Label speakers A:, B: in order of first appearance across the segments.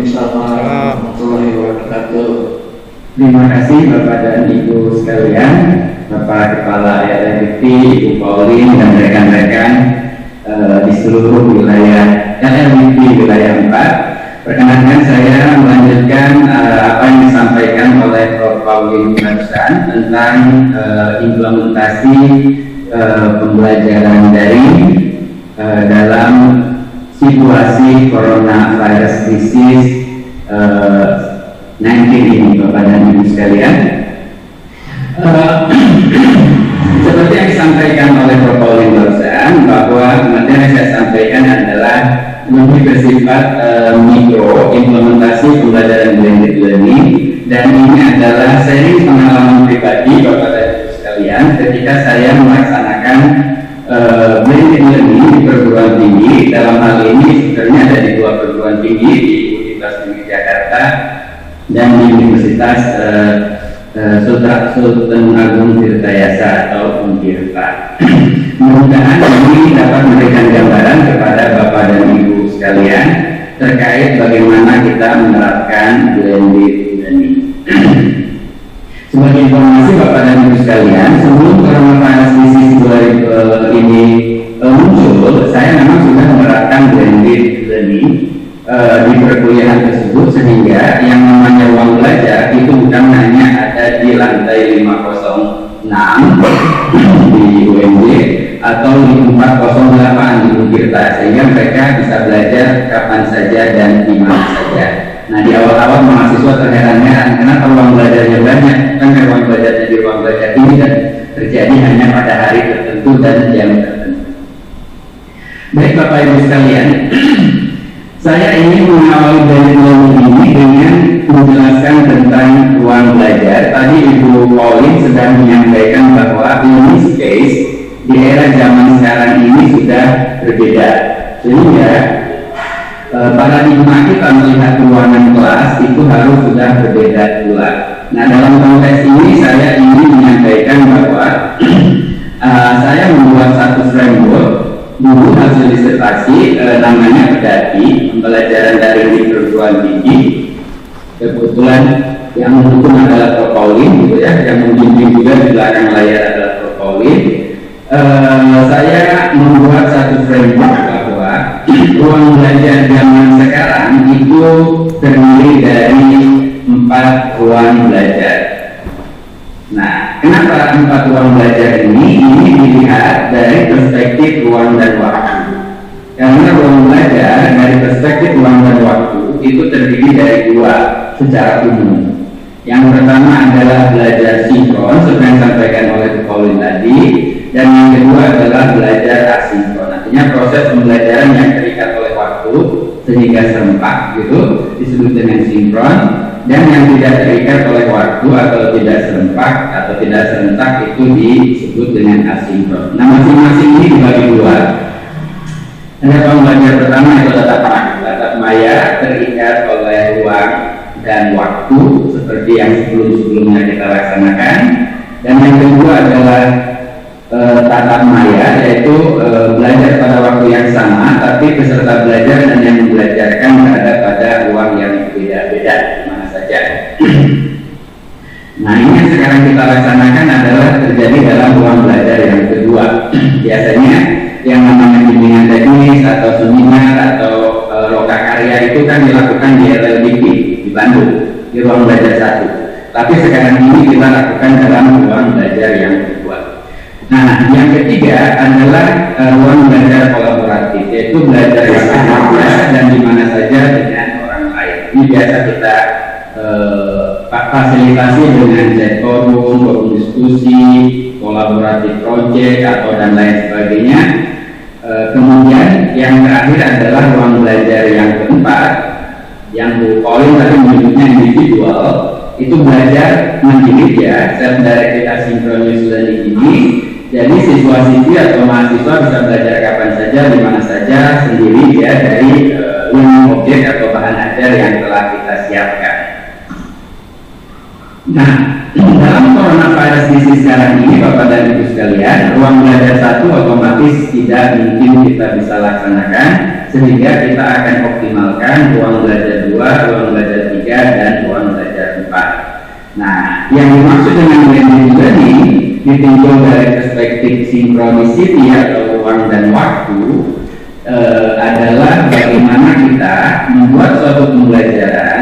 A: Waalaikumsalam warahmatullahi wabarakatuh.
B: Terima kasih Bapak dan Ibu sekalian, Bapak Kepala LLDP, Ibu Pauline dan rekan-rekan di seluruh wilayah LLDP wilayah 4. Perkenankan saya melanjutkan apa yang disampaikan oleh Prof. Pauline barusan tentang implementasi pembelajaran daring dalam situasi coronavirus disease 19 ini, Bapak dan Ibu sekalian. Seperti yang disampaikan oleh Prof. Pauline barusan, bahwa materi yang saya sampaikan adalah lebih bersifat mikro, implementasi pembelajaran blended learning, dan ini adalah sharing pengalaman pribadi Bapak dan Ibu sekalian ketika saya melaksanakan blended learning di perguruan tinggi. Dalam hal ini sebenarnya ada di 2 perguruan tinggi, di Universitas Negeri Jakarta dan di Universitas Sultan Agung Tirtayasa atau Untirta. Mudah-mudahan ini dapat memberikan gambaran kepada Bapak dan Ibu sekalian terkait bagaimana kita menerapkan blended learning. Sebagai informasi Bapak dan Ibu sekalian, sebelum coronavirus disease ini muncul, saya memang sudah menerapkan blended learning di perkuliahan tersebut, sehingga yang namanya ruang belajar itu bukan hanya ada di lantai 506 di UMJ atau di 408 di Untirta, sehingga mereka bisa belajar kapan saja dan di mana saja. Nah, di awal-awal mahasiswa terheran-heran kenapa ruang belajarnya banyak, kan ruang belajarnya di ruang belajar ini dan terjadi hanya pada hari tertentu dan jam tertentu. Baik Bapak Ibu sekalian, saya ingin mengawali blended learning ini dengan menjelaskan tentang ruang belajar. Tadi Ibu Pauline sedang menyampaikan bahwa in this case di era zaman sekarang ini sudah berbeda, sehingga paradigma kita melihat ruangan kelas itu harus sudah berbeda pula. Nah, dalam konteks ini saya ingin menyampaikan bahwa saya membuat satu framework dulu hasil disertasi namanya Pedati, pembelajaran daring di perguruan tinggi. Kebetulan yang mendukung adalah Prof. Pauline, gitu ya, yang membimbing juga di belakang layar adalah Prof. Pauline. Saya membuat satu framework bahwa ruang belajar zaman sekarang itu terdiri dari 4 ruang belajar. Nah, kenapa 4 ruang belajar ini? Ini dilihat dari perspektif ruang dan waktu. Karena ruang belajar dari perspektif ruang dan waktu itu terdiri dari 2 secara umum. Yang pertama adalah belajar sinkron, seperti yang disampaikan oleh Pauline tadi, dan yang kedua adalah belajar asinkron. Artinya proses pembelajaran yang terikat oleh waktu sehingga serempak, gitu, disebut dengan sinkron. Dan yang tidak terikat oleh waktu atau tidak serempak atau tidak serentak itu disebut dengan asinkron. Nah, masing-masing ini dibagi 2. Ada pembelajar pertama itu tatap maya, terikat oleh ruang dan waktu seperti yang sebelum-sebelumnya kita laksanakan. Dan yang kedua adalah tatap maya, yaitu belajar pada waktu yang sama, tapi peserta belajar dan yang membelajarkan berada pada ruang yang berbeda-beda, mana saja. Nah, ini yang sekarang kita laksanakan adalah terjadi dalam ruang belajar yang kedua. Biasanya yang namanya bimbingan teknis atau seminar atau lokakarya itu kan dilakukan di LLDP di Bandung, di ruang belajar 1. Tapi sekarang ini kita lakukan dalam ruang belajar yang kedua. Nah, yang ketiga adalah ruang belajar kolaboratif, yaitu belajar yang biasa dan di mana saja dengan orang lain. Ini biasa kita fasilitasi dengan chat forum diskusi, kolaboratif project atau dan lain sebagainya. Kemudian yang terakhir adalah ruang belajar yang keempat, yang Bu Pauline tadi menyebutnya individual, itu belajar mandiri ya, self-directed asynchronous learning ini. Jadi siswa-siswi atau mahasiswa bisa belajar kapan saja, di mana saja, sendiri ya, dari learning objek atau bahan ajar yang telah kita siapkan. Nah, dalam coronavirus disease sekarang ini, Bapak dan Ibu sekalian, ruang belajar 1 otomatis tidak mungkin kita bisa laksanakan, sehingga kita akan optimalkan ruang belajar 2, ruang belajar 3, dan ruang belajar 4. Nah, yang dimaksud dengan blended learning ditinjau dari perspektif synchronicity atau ruang dan waktu adalah bagaimana kita membuat suatu pembelajaran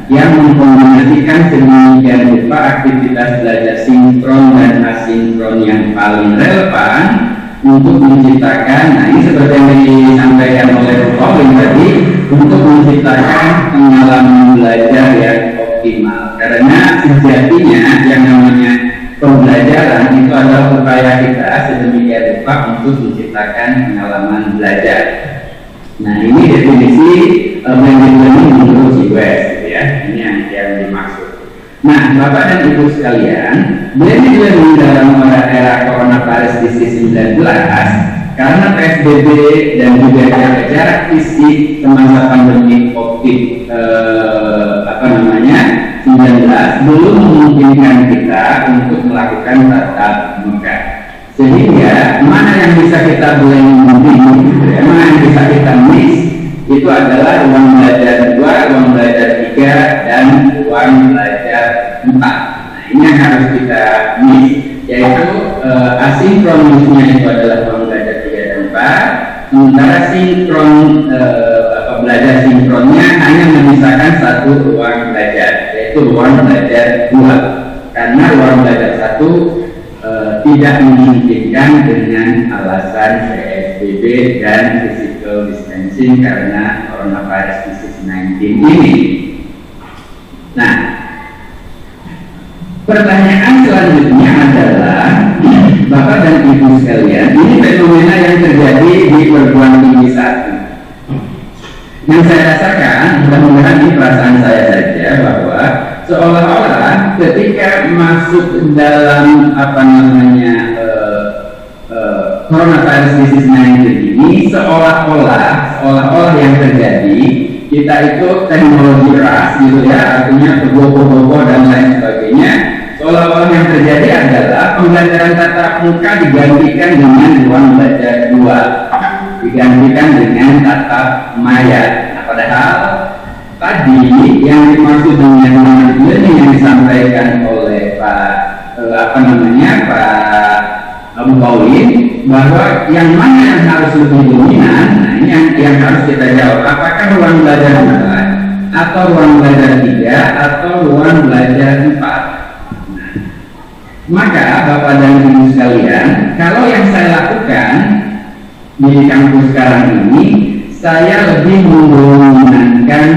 B: yang mengkombinasikan sedemikian rupa aktivitas belajar sinkron dan asinkron yang paling relevan untuk menciptakan, nah ini seperti yang disampaikan oleh Pauline tadi, untuk menciptakan pengalaman belajar yang optimal. Karena sejatinya yang namanya pembelajaran itu adalah upaya kita sedemikian rupa untuk menciptakan pengalaman belajar. Nah, ini definisi blended learning menurut si West, gitu ya. Ini yang dimaksud. Nah, Bapak dan Ibu sekalian, blended learning dalam era coronavirus disease 19 karena PSBB dan juga jarak fisik semasa pandemi COVID 19 belum memungkinkan kita untuk melakukan tatap muka. Sehingga mana yang bisa kita blending, mana yang bisa kita mix, itu adalah ruang belajar 2, ruang belajar 3, dan ruang belajar 4. Nah, ini yang harus kita mix, yaitu asinkronisnya itu adalah ruang belajar 3 dan 4, sementara sinkron belajar sinkronnya hanya memisahkan satu ruang belajar, yaitu ruang belajar 2, karena ruang belajar 1 tidak memungkinkan dengan alasan PSBB dan physical distancing karena coronavirus disease 19 ini. Nah, pertanyaan selanjutnya adalah, Bapak dan Ibu sekalian, ini fenomena yang terjadi di perguruan tinggi 1. Yang saya rasakan, mudah-mudahan ini perasaan saya saja, bahwa seolah-olah ketika masuk dalam coronavirus disease 19 ini, seolah-olah yang terjadi, kita itu teknologi ras gitu ya, artinya berbobo-bobo dan lain sebagainya. Seolah-olah yang terjadi adalah pembelajaran tatap muka digantikan dengan ruang belajar 2, digantikan dengan tatap maya. Nah, padahal tadi yang dimaksud dengan blended learning yang disampaikan oleh Pak Abu Pauline, bahwa yang mana yang harus lebih dominan. Nah, ini yang harus kita jawab, apakah ruang belajar 4 atau ruang belajar 3 atau ruang belajar 4. Nah, maka Bapak dan Ibu sekalian, kalau yang saya lakukan di kampus sekarang ini, saya lebih mendominankan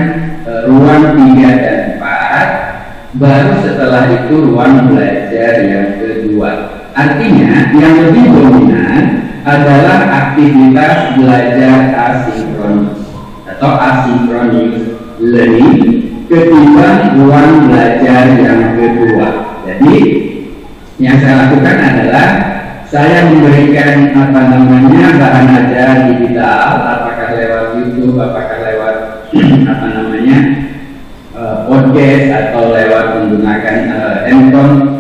B: ruang 3 dan 4, baru setelah itu ruang belajar yang kedua. Artinya yang lebih dominan adalah aktivitas belajar asinkronus atau asynchronous learning ketimbang ruang belajar yang kedua. Jadi yang saya lakukan adalah saya memberikan bahan ajar digital, apakah lewat YouTube, apakah lewat podcast, atau lewat menggunakan handphone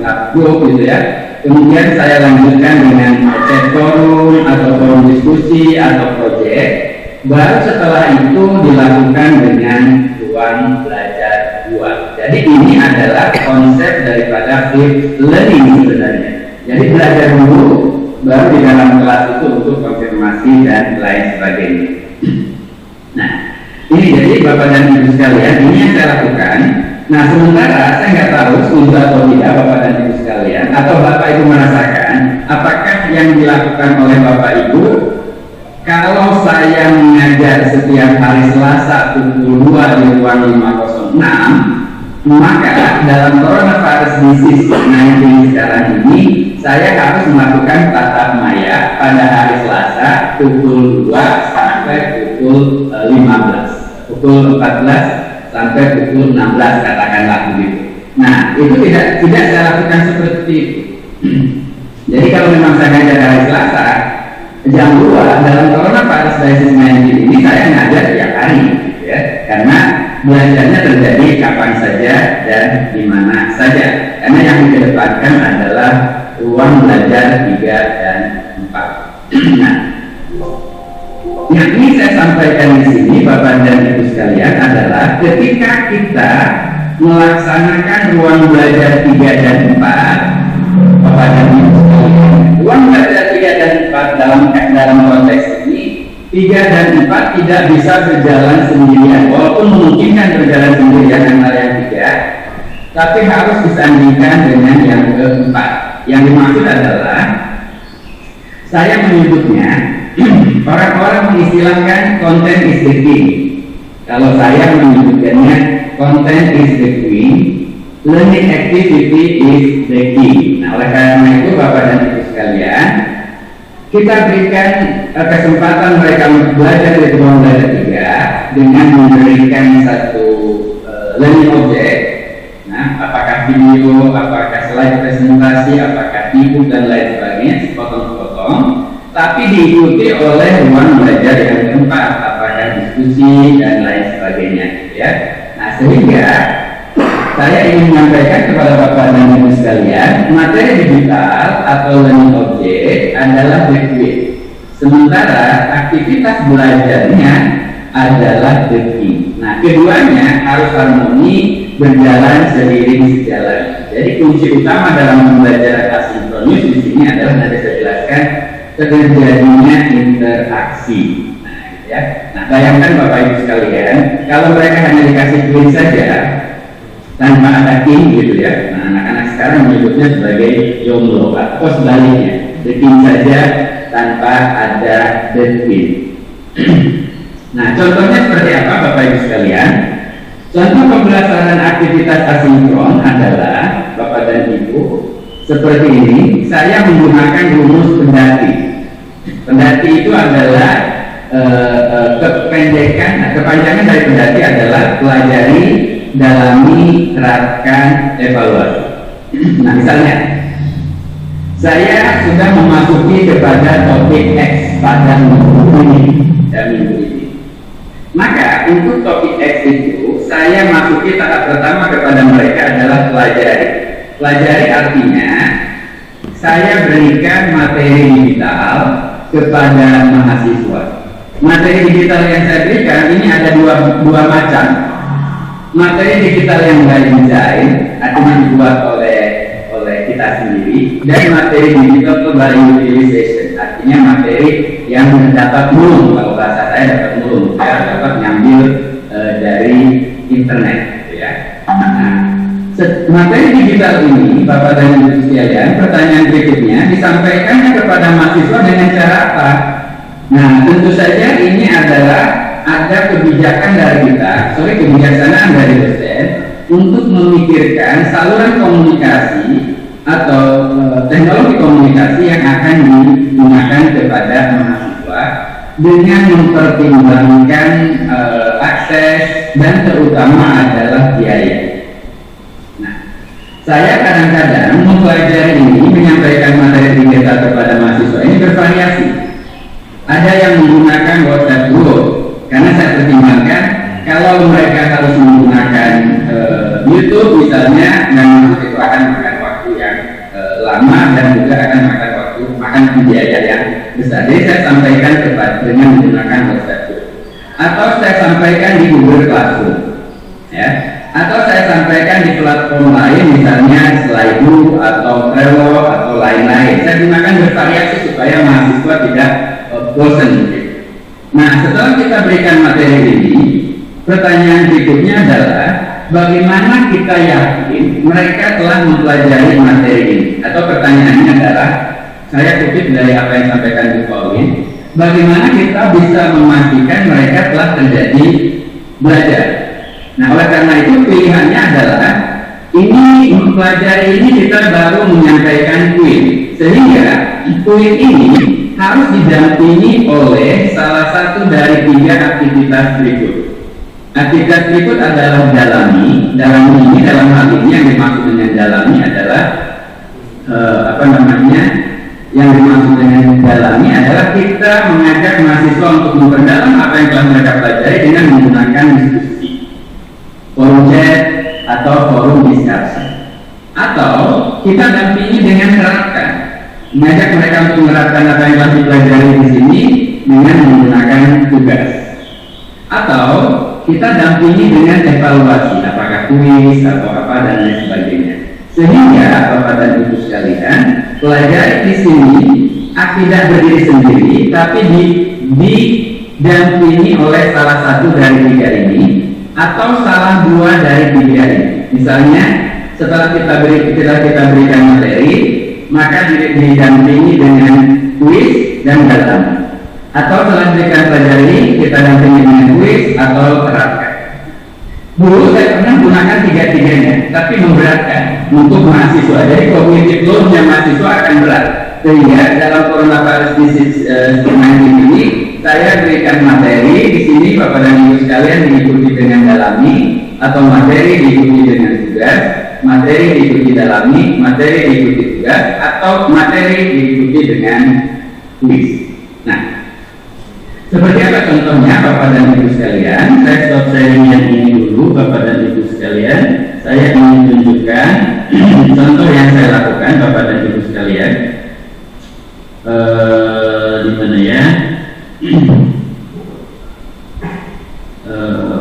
B: WhatsApp group gitu ya. Kemudian saya lanjutkan dengan chat forum atau forum diskusi atau proyek. Baru setelah itu dilakukan dengan ruang belajar 2. Jadi ini adalah konsep daripada flipped learning sebenarnya. Jadi belajar dulu, baru di dalam kelas itu untuk konfirmasi dan lain sebagainya. Nah, ini jadi Bapak dan Ibu sekalian, ini yang saya lakukan. Nah, sementara saya nggak tahu setuju atau tidak Bapak dan Ibu sekalian, atau Bapak Ibu merasakan apakah yang dilakukan oleh Bapak Ibu kalau saya mengajar setiap hari Selasa pukul 2 di ruang 506, maka dalam coronavirus disease 19 sekarang ini saya harus melakukan tatap maya pada hari Selasa pukul 2 sampai pukul 15, pukul 14 sampai pukul 16 katakanlah begitu. Nah, itu tidak saya lakukan seperti itu. Jadi kalau memang saya ngajar hari Selasa jam 2 dalam coronavirus disease 19 ini, saya ngajar tiap hari gitu ya. Karena belajarnya terjadi kapan saja dan di mana saja. Karena yang dikedepankan adalah ruang belajar 3 dan 4. Nah, yang ini saya sampaikan di sini, Bapak dan Ibu sekalian, adalah ketika kita melaksanakan ruang belajar 3 dan 4, Bapak dan Ibu sekalian, ruang belajar 3 dan 4 dalam konteks ini 3 dan 4 tidak bisa berjalan sendirian, walaupun memungkinkan berjalan sendirian antara yang 3, tapi harus disandingkan dengan yang keempat. Yang dimaksud adalah, saya menyebutnya, orang-orang mengistilahkan content is the king. Kalau saya menyebutkannya content is the queen, learning activity is the key. Nah, oleh karena itu Bapak dan Ibu sekalian, kita berikan kesempatan mereka belajar di ruang belajar 3 dengan memberikan satu learning object. Nah, apakah video, apakah slide presentasi, apakah ebook dan lain sebagainya, sepotong-sepotong, tapi diikuti oleh ruang belajar yang keempat, apakah diskusi dan lain sebagainya, ya. Nah, sehingga saya ingin menyampaikan kepada Bapak dan Ibu sekalian, materi digital atau learning object adalah the key. Sementara aktivitas belajarnya adalah the key. Nah, keduanya harus harmoni, berjalan seiring sejalan. Jadi kunci utama dalam pembelajaran asinkronus di sini adalah, nanti saya jelaskan, terjadinya interaksi. Nah, ya. Nah, bayangkan Bapak Ibu sekalian, kalau mereka hanya dikasih quiz saja tanpa ada king gitu ya. Nah, anak-anak sekarang menyebutnya sebagai jomblo atau sebaliknya, the king saja tanpa ada the queen. Nah, contohnya seperti apa Bapak Ibu sekalian? Contoh pembelajaran aktivitas asinkron adalah, Bapak dan Ibu, seperti ini. Saya menggunakan rumus pendati. Pendati itu adalah kepanjangan dari pendati adalah pelajari, dalami, terapkan, evaluasi. Nah, misalnya saya sudah memasuki kepada topik X pada minggu ini dan minggu ini. Maka untuk topik X itu saya masuki tahap pertama kepada mereka adalah pelajari. Pelajari artinya saya berikan materi digital kepada mahasiswa. Materi digital yang saya berikan ini ada dua macam. Materi digital yang by design, artinya dibuat oleh kita sendiri, dan materi digital by utilization, artinya materi yang dapat mulung, kalau bahasa saya dapat mulung, ya, dapat ngambil dari internet, ya. Nah, materi digital ini, Bapak dan Ibu sekalian, pertanyaan berikutnya disampaikannya kepada mahasiswa dengan cara apa? Nah, tentu saja ini adalah ada kebijaksanaan dari dosen untuk memikirkan saluran komunikasi atau teknologi komunikasi yang akan digunakan kepada mahasiswa dengan mempertimbangkan akses dan terutama adalah biaya. Nah, saya kadang-kadang mempelajari ini, menyampaikan materi digital kepada mahasiswa ini bervariasi. Ada yang menggunakan WhatsApp group, karena saya pertimbangkan kalau mereka harus menggunakan YouTube misalnya, memang itu akan makan waktu yang lama dan juga akan makan biaya yang besar. Jadi saya sampaikan dengan menggunakan WhatsApp group, atau saya sampaikan di Google Classroom, ya, atau saya sampaikan di platform lain misalnya Slido atau Trello atau lain-lain. Saya gunakan bervariasi supaya mahasiswa tidak bosan. Nah, setelah kita berikan materi ini, pertanyaan berikutnya adalah bagaimana kita yakin mereka telah mempelajari materi ini? Atau pertanyaannya adalah, saya kutip dari apa yang disampaikan Bu Pauline, bagaimana kita bisa memastikan mereka telah terjadi belajar? Nah, oleh karena itu pilihannya adalah ini mempelajari ini kita baru menyampaikan kuis, sehingga kuis ini harus didampingi oleh salah satu dari 3 aktivitas berikut. Aktivitas berikut adalah dalami. Dalami ini dalam hal ini yang dimaksud dengan dalami adalah yang dimaksud dengan dalami adalah kita mengajak mahasiswa untuk memperdalam apa yang telah mereka pelajari dengan menggunakan diskusi. dampingi dengan evaluasi, apakah kuis atau apa dan lain sebagainya. Sehingga Bapak dan Ibu sekalian, pelajar di sini tidak berdiri sendiri, tapi didampingi oleh salah satu dari tiga ini atau salah dua dari tiga ini. Misalnya, setelah kita berikan materi, maka didampingi dengan kuis dan dalam. Atau setelah diberikan pelajari, kita dampingi dengan kuis atau terapkan. Dulu saya pernah gunakan tiga-tiganya, tapi memberatkan untuk mahasiswa. Jadi kognitif loadnya mahasiswa akan berat. Sehingga dalam coronavirus disease 19 ini, saya berikan materi di sini, Bapak dan Ibu sekalian diikuti dengan dalami, atau materi diikuti dengan tugas, materi diikuti dalami, materi diikuti tugas, atau materi diikuti dengan kuis. Nah, seperti apa contohnya Bapak dan Ibu sekalian? Saya stop sharing yang ini dulu, Bapak dan Ibu sekalian. Saya ingin tunjukkan contoh yang saya lakukan, Bapak dan Ibu sekalian. Di mana ya?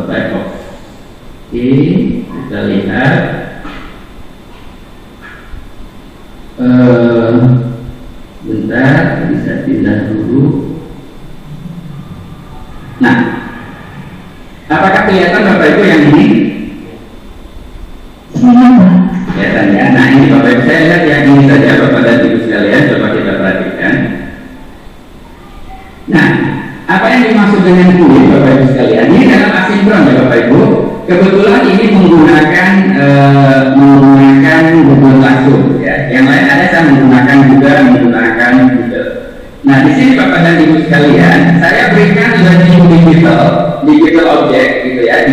B: Back off. Oke, kita lihat. Bentar, bisa pindah dulu. Nah, apakah kelihatan Bapak Ibu yang ini? Kelihatan ya. Nah, ini Bapak Ibu, saya lihat yang ini saja Bapak dan Ibu sekalian, coba kita perhatikan. Nah, apa yang dimaksud dengan kuis Bapak Ibu sekalian? Ini dalam asinkron ya Bapak Ibu. Kebetulan ini menggunakan Google Classroom ya. Yang lain ada saya menggunakan Google. Nah, di sini Bapak dan Ibu sekalian, saya berikan learning digital object gitu ya,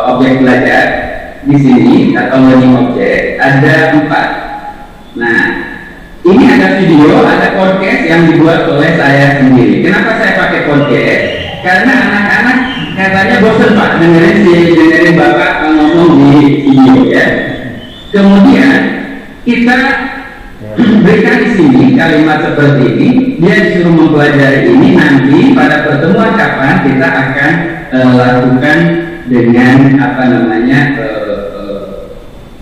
B: objek belajar di sini atau learning object ada 4. Nah, ini ada video, ada podcast yang dibuat oleh saya sendiri. Kenapa saya pakai podcast? Karena anak-anak katanya bosan Pak dengerin Bapak ngomong di video ya. Kemudian kita berikan di sini kalimat seperti ini, dia disuruh mempelajari ini, nanti pada pertemuan kapan kita akan lakukan dengan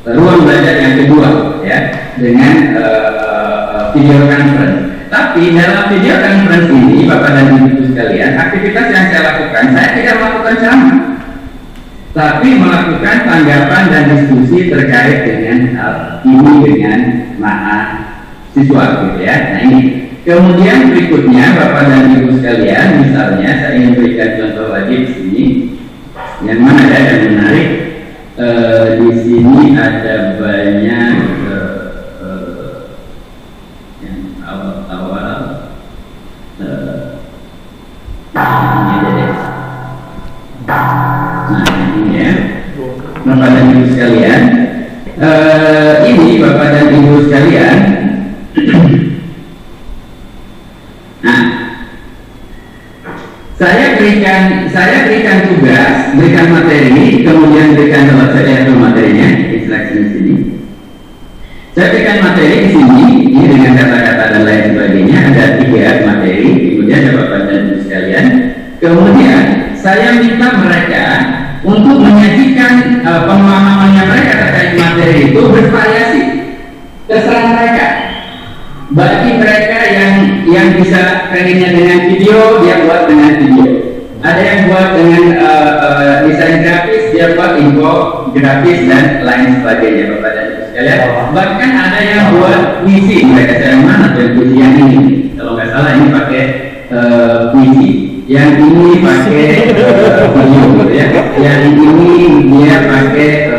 B: ruang belajar yang kedua ya, dengan video conference. Tapi dalam video conference ini Bapak dan Ibu sekalian, aktivitas yang saya lakukan, saya tidak melakukan ceramah, tapi melakukan tanggapan dan diskusi terkait dengan hal ini dengan mahasiswa gitu ya. Nah ini. Kemudian berikutnya Bapak dan Ibu sekalian, misalnya saya ingin berikan contoh lagi di sini. Yang mana ya yang menarik? Di sini ada banyak yang awal-awal. Nah ini ya, Bapak dan Ibu sekalian. Ini Bapak dan Ibu sekalian. Nah, saya berikan tugas, berikan materi, kemudian berikan selesai materinya, instruksi di sini. Saya berikan materi di sini, ini dengan kata-kata dan lain sebagainya, ada 3 materi, kemudian ada Bapak dan Ibu sekalian. Kemudian saya minta mereka untuk menyajikan pemahamannya mereka terkait materi itu bervariasi, terserah mereka. Bagi mereka yang bisa pengennya dengan video, dia buat dengan video. Ada yang buat dengan desain grafis, dia buat infografis dan lain sebagainya Bapak dan Ibu sekalian. Bahkan ada yang buat puisi, mereka saya mana tuh puisi yang ini? Kalau nggak salah ini pakai puisi, yang ini pakai video, gitu ya. Yang ini dia pakai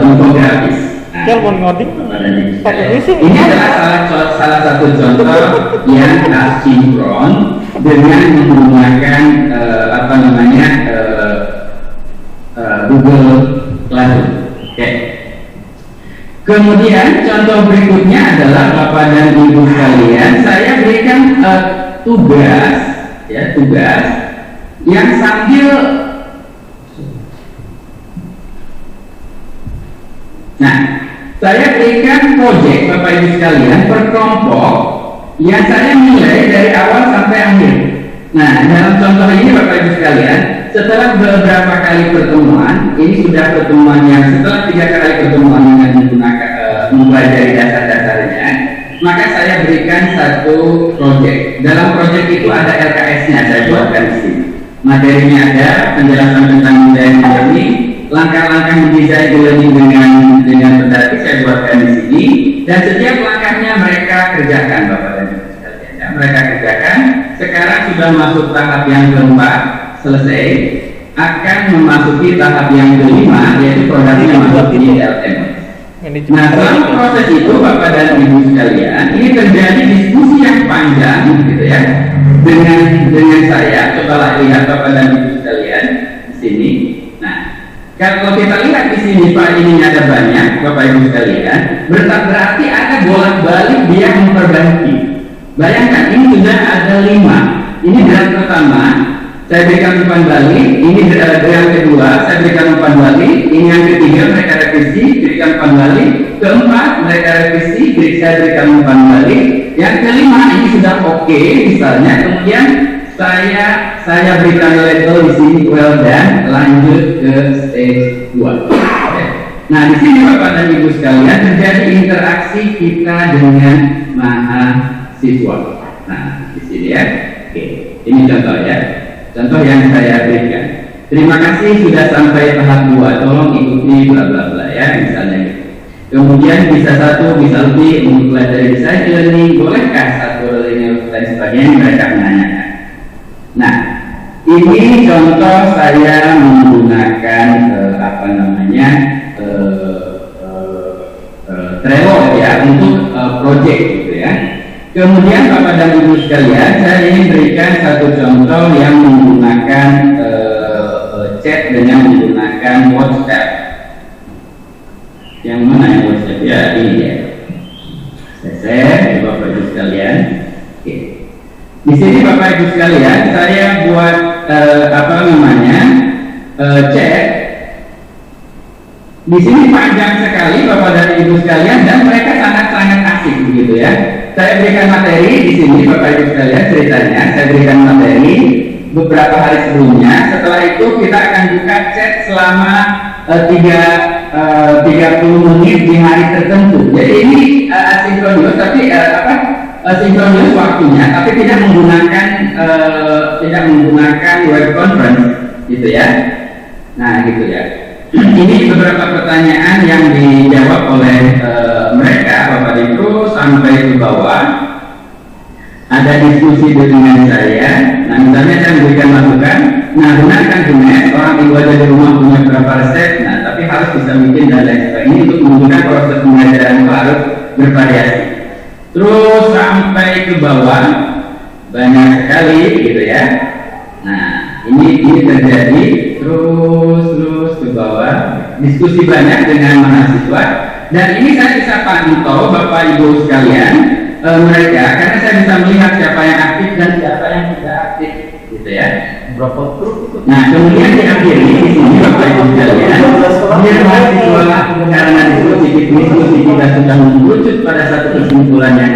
B: infografis. Ini adalah salah satu contoh yang asinkron dengan menggunakan Google Classroom. Okay. Kemudian contoh berikutnya adalah Bapak dan Ibu sekalian, saya berikan tugas yang sambil saya berikan proyek Bapak Ibu sekalian per kelompok yang saya nilai dari awal sampai akhir. Nah, dalam contoh ini Bapak Ibu sekalian, setelah beberapa kali pertemuan, ini sudah pertemuan yang setelah 3 kali pertemuan dengan menggunakan mempelajari dasar-dasarnya, maka saya berikan satu proyek. Dalam proyek itu ada LKS-nya, saya buatkan di sini. Materinya ada, penjelasan tentang desain e-learning, langkah-langkah mendesain e-learning dengan berarti saya buatkan di sini, dan setiap langkahnya mereka kerjakan, Bapak dan Ibu sekalian. Ya, mereka kerjakan. Sekarang sudah masuk tahap yang keempat, selesai, akan memasuki tahap yang kelima, yaitu produknya masuk di LM. Nah, selama proses itu Bapak dan Ibu sekalian, ini terjadi diskusi yang panjang, gitu ya, dengan saya. Cobalah lihat Bapak dan Ibu sekalian di sini. Nah, kalau kita lihat di sini Pak, ini ada banyak Bapak Ibu sekalian, berarti ada bolak-balik dia memperbaiki. Bayangkan ini sudah ada 5. Ini draft pertama, saya berikan umpan balik. Ini draft kedua, saya berikan umpan balik. Ini yang ketiga, mereka revisi, berikan umpan balik. Keempat, mereka revisi, saya berikan umpan balik. Yang kelima, ini sudah oke, misalnya. Kemudian saya berikan label di sini well done, lanjut ke stage 2. Nah, di sini Bapak dan Ibu sekalian terjadi interaksi kita dengan mahasiswa. Nah, di sini ya. Oke, ini contoh ya. Contoh yang saya berikan. Terima kasih sudah sampai tahap 2. Tolong ikuti bla bla bla ya, misalnya gitu. Kemudian bisa 1, bisa lebih untuk belajar desain e-learning, bolehkah 1 linear dan sebagainya, mereka menanyakan. Nah, ini contoh saya menggunakan Trello ya untuk project gitu ya. Kemudian Bapak dan Ibu sekalian, saya ingin berikan satu contoh yang menggunakan chat dengan menggunakan WhatsApp. Yang mana yang WhatsApp ya, ini ya. Saya share Bapak Ibu sekalian. Oke. Di sini Bapak Ibu sekalian, saya buat chat. Di sini panjang sekali Bapak dan Ibu sekalian, dan mereka sangat-sangat asik begitu ya. Saya berikan materi di sini Bapak Ibu sekalian, ceritanya saya berikan materi beberapa hari sebelumnya. Setelah itu kita akan buka chat selama 30 menit di hari tertentu. Jadi ini asinkronus, tapi sinkronus waktunya, tapi tidak menggunakan web conference gitu ya. Nah gitu ya. Ini beberapa pertanyaan yang dijawab oleh mereka Bapak Ibu sampai ke bawah. Ada diskusi dengan saya. Nah, misalnya saya memberikan masukan. Nah, gunakan Gmail. Orang Ibu ada di rumah punya berapa resep. Nah, tapi harus bisa bikin dan lain sebagainya untuk menggunakan proses pembelajaran itu harus bervariasi. Terus sampai ke bawah banyak sekali gitu ya. Nah, ini terjadi terus ke bawah, diskusi banyak dengan mahasiswa, dan ini saya bisa pantau Bapak Ibu sekalian mereka, karena saya bisa melihat siapa yang aktif dan siapa yang tidak aktif gitu ya. Berapa grup? Nah, kemudian diakhiri di sini Bapak Ibu sekalian, biar mahasiswa karena diskusi kita sudah mengerucut pada satu kesimpulan yang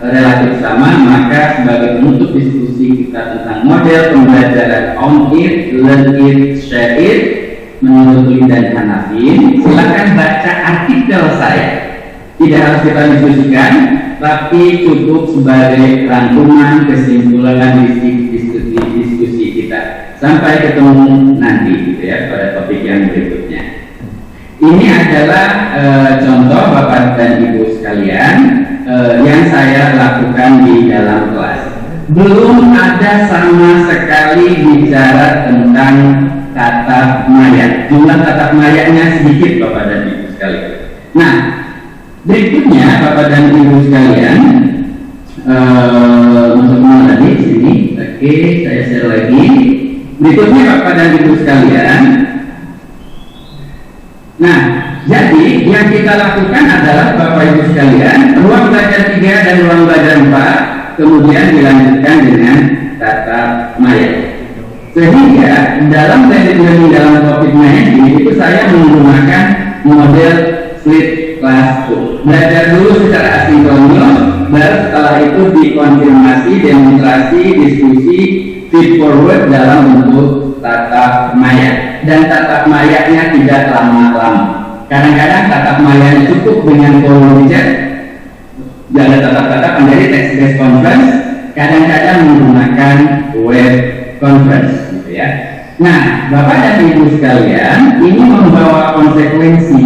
B: relatif sama, maka sebagai penutup diskusi kita tentang model pembelajaran on it, learn it, share it menurut Lee dan Hanafin, silakan baca artikel saya. Tidak harus kita diskusikan, tapi cukup sebagai rangkuman kesimpulan diskusi kita. Sampai ketemu nanti gitu ya pada topik yang berikutnya. Ini adalah contoh Bapak dan Ibu sekalian yang saya lakukan di dalam kelas. Belum ada sama sekali bicara tentang tatap maya. Jumlah tatap mayanya sedikit Bapak dan Ibu sekalian. Nah, berikutnya Bapak dan Ibu sekalian, untuk mengenai di sini, oke, saya share lagi. Berikutnya Bapak dan Ibu sekalian. Nah, jadi yang kita lakukan adalah Bapak Ibu sekalian, ruang belajar 3 dan ruang belajar 4, kemudian dilanjutkan dengan tatap maya. Sehingga dalam blended learning dalam COVID-19 itu saya menggunakan model split classroom. Belajar dulu secara asinkronus, baru setelah itu dikonfirmasi, demonstrasi, diskusi, feed forward dalam bentuk tatap maya, dan tatap mayanya tidak lama-lama. Kadang-kadang tatap mayanya cukup dengan kolom chat, ada tatap-tatap menjadi text-based conference, kadang-kadang menggunakan web conference, gitu ya. Nah, Bapak dan Ibu sekalian, ini membawa konsekuensi,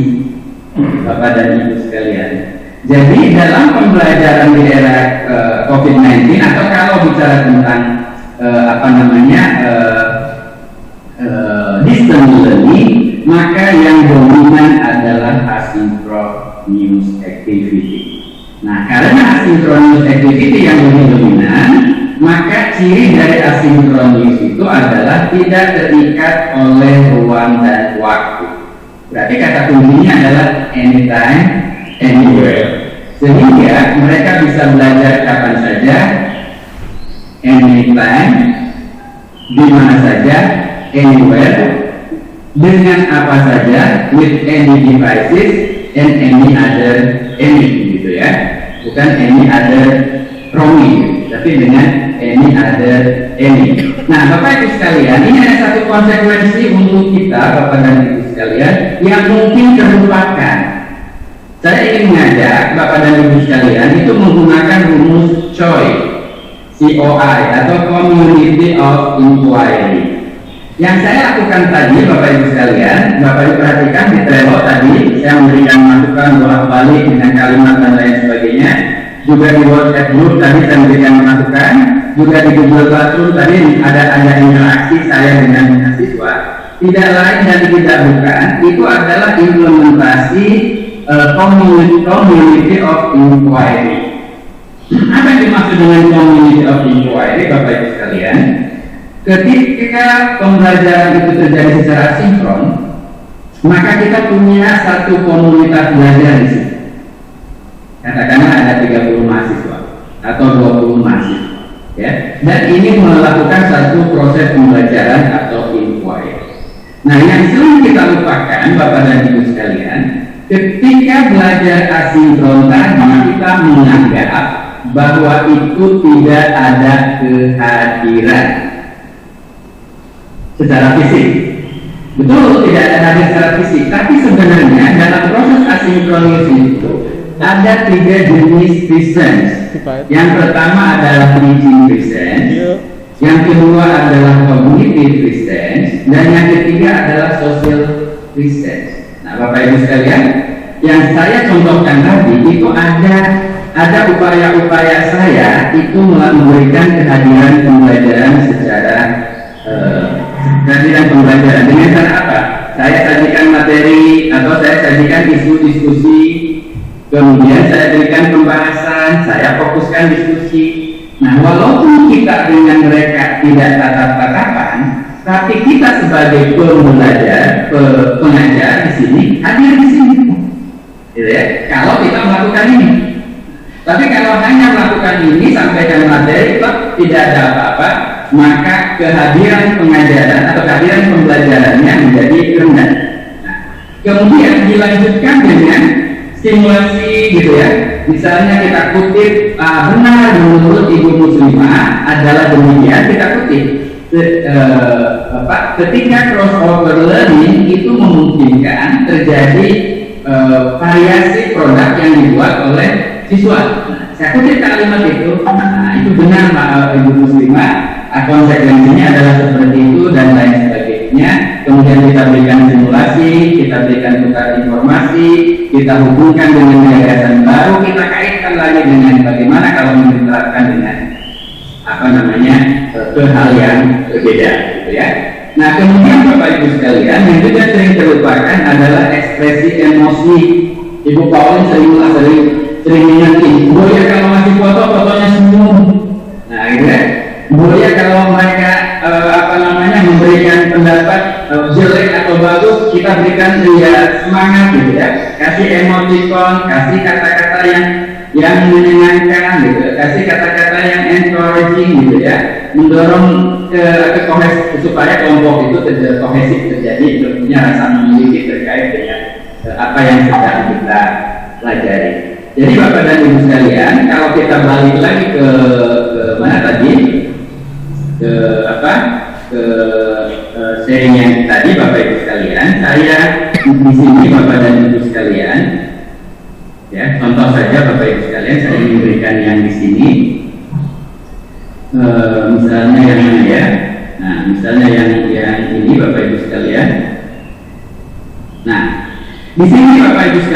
B: Bapak dan Ibu sekalian. Jadi dalam pembelajaran di era COVID-19, atau kalau bicara tentang distance learning, maka yang dominan adalah asynchronous activity. Nah, karena asynchronous activity yang lebih dominan, maka ciri dari asinkronus itu adalah tidak terikat oleh ruang dan waktu. Berarti kata kuncinya adalah anytime, anywhere. Sehingga mereka bisa belajar kapan saja, anytime, di mana saja, anywhere, dengan apa saja, with any devices and any other any, gitu ya. Bukan any other roaming, tapi dengan any other any. Nah, Bapak Ibu sekalian, ini ada satu konsekuensi untuk kita, Bapak dan Ibu sekalian, yang mungkin terlupakan. Saya ingin mengajak Bapak dan Ibu sekalian itu menggunakan rumus COI, COI atau Community of Inquiry. Yang saya lakukan tadi, Bapak Ibu sekalian, Bapak Ibu perhatikan di Trello tadi, saya memberikan masukan bolak-balik dengan kalimat dan lain sebagainya. Juga di WhatsApp group tadi saya memberikan masukan, juga di Google Classroom tadi ada interaksi saya dengan mahasiswa. Tidak lain dan tidak bukan, itu adalah implementasi community of inquiry. Apa yang dimaksud dengan community of inquiry, Bapak Ibu sekalian? Ketika pembelajaran itu terjadi secara sinkron, maka kita punya satu komunitas belajar di sini. Katakanlah ada 30 mahasiswa atau 20 mahasiswa, ya. Dan ini melakukan satu proses pembelajaran atau inquiry. Nah, yang sering kita lupakan, Bapak dan Ibu sekalian, ketika belajar asinkron tadi kita menganggap bahwa itu tidak ada kehadiran secara fisik. Betul, tidak ada hadir secara fisik, tapi sebenarnya dalam proses asinkronis itu ada 3 jenis presence. Yang pertama adalah teaching presence, yang kedua adalah cognitive presence, dan yang ketiga adalah social presence. Nah, Bapak Ibu sekalian, yang saya contohkan tadi itu ada upaya-upaya saya itu memberikan kehadiran pembelajaran secara kehadiran pembelajaran dengan cara apa? Saya sajikan materi atau saya sajikan isu diskusi, kemudian saya berikan pembahasan, saya fokuskan diskusi. Nah, walaupun kita dengan mereka tidak tatap-tatapan, tapi kita sebagai pembelajar, pengajar di sini hadir di sini, gitu ya. Kalau kita melakukan ini, tapi kalau hanya melakukan ini sampaikan materi, tidak ada apa-apa, maka kehadiran pengajaran atau kehadiran pembelajarannya menjadi rendah. Nah, kemudian dilanjutkan dengan stimulasi, gitu ya. Misalnya kita kutip, benar menurut Ibu Muslimah adalah demikian, kita kutip. Ketika crossover learning itu memungkinkan terjadi variasi produk yang dibuat oleh siswa. Nah, saya kutip kalimat itu, itu benar Ibu Muslimah, konsekuensinya adalah seperti itu dan lain sebagainya. Kemudian kita berikan simulasi, kita berikan tukar informasi, kita hubungkan dengan gagasan baru, kita kaitkan lagi dengan bagaimana kalau menerapkan dengan ke hal yang berbeda, gitu ya. Nah, kemudian Bapak Ibu sekalian, yang juga sering terlupakan adalah ekspresi emosi. Ibu Pauline sering ingetin, ya kalau masih fotonya semua. Nah, gitu ya. Ya kalau mereka memberikan pendapat jelek atau bagus, kita berikan semangat, gitu ya. Kasih emoticon, kasih kata-kata yang menyenangkan, gitu, kasih kata-kata yang encouraging, gitu ya, mendorong ke kohesi supaya kelompok itu kohesif terjadi, punya rasa memiliki terkait dengan apa yang sedang kita pelajari. Jadi Bapak dan Ibu sekalian, kalau kita balik lagi ke mana tadi, ke apa, ke seri yang tadi Bapak Ibu sekalian, saya di sini Bapak dan Ibu sekalian, ya contoh saja Bapak Ibu sekalian, saya memberikan yang di sini, misalnya yang mana ya, nah misalnya yang ini Bapak Ibu sekalian, nah di sini Bapak Ibu sekalian.